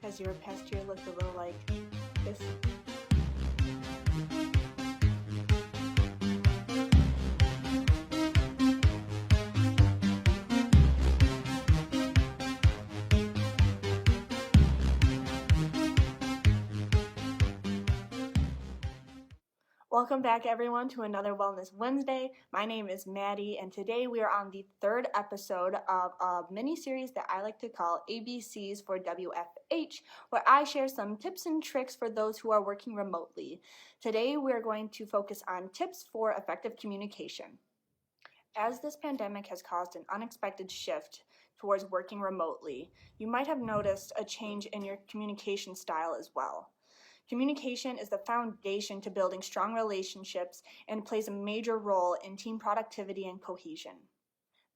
Has your past year looked a little like this? Welcome back, everyone, to another Wellness Wednesday. My name is Maddie, and today we are on the third episode of a mini-series that I like to call ABCs for WFH, where I share some tips and tricks for those who are working remotely. Today, we're going to focus on tips for effective communication. As this pandemic has caused an unexpected shift towards working remotely, you might have noticed a change in your communication style as well. Communication is the foundation to building strong relationships and plays a major role in team productivity and cohesion.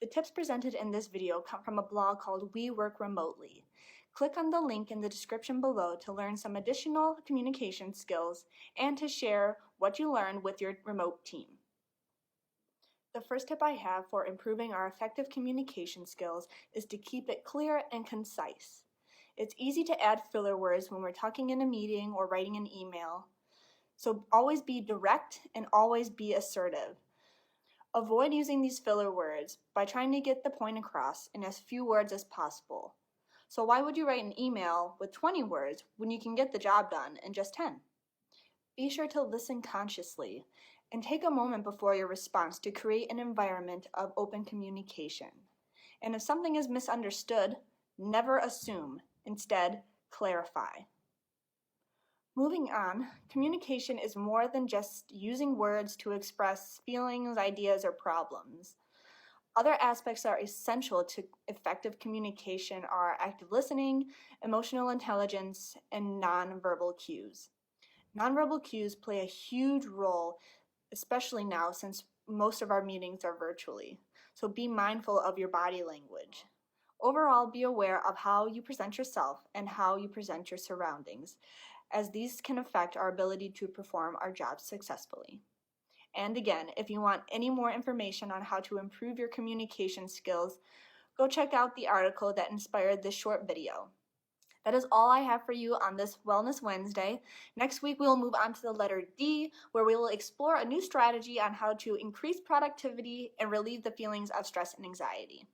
The tips presented in this video come from a blog called We Work Remotely. Click on the link in the description below to learn some additional communication skills and to share what you learned with your remote team. The first tip I have for improving our effective communication skills is to keep it clear and concise. It's easy to add filler words when we're talking in a meeting or writing an email, so always be direct and always be assertive. Avoid using these filler words by trying to get the point across in as few words as possible. So why would you write an email with 20 words when you can get the job done in just 10? Be sure to listen consciously and take a moment before your response to create an environment of open communication. And if something is misunderstood, never assume. Instead, clarify. Moving on, communication is more than just using words to express feelings, ideas, or problems. Other aspects that are essential to effective communication are active listening, emotional intelligence, and nonverbal cues. Nonverbal cues play a huge role, especially now since most of our meetings are virtually. So be mindful of your body language. Overall, be aware of how you present yourself and how you present your surroundings, as these can affect our ability to perform our jobs successfully. And again, if you want any more information on how to improve your communication skills, go check out the article that inspired this short video. That is all I have for you on this Wellness Wednesday. Next week, we will move on to the letter D, where we will explore a new strategy on how to increase productivity and relieve the feelings of stress and anxiety.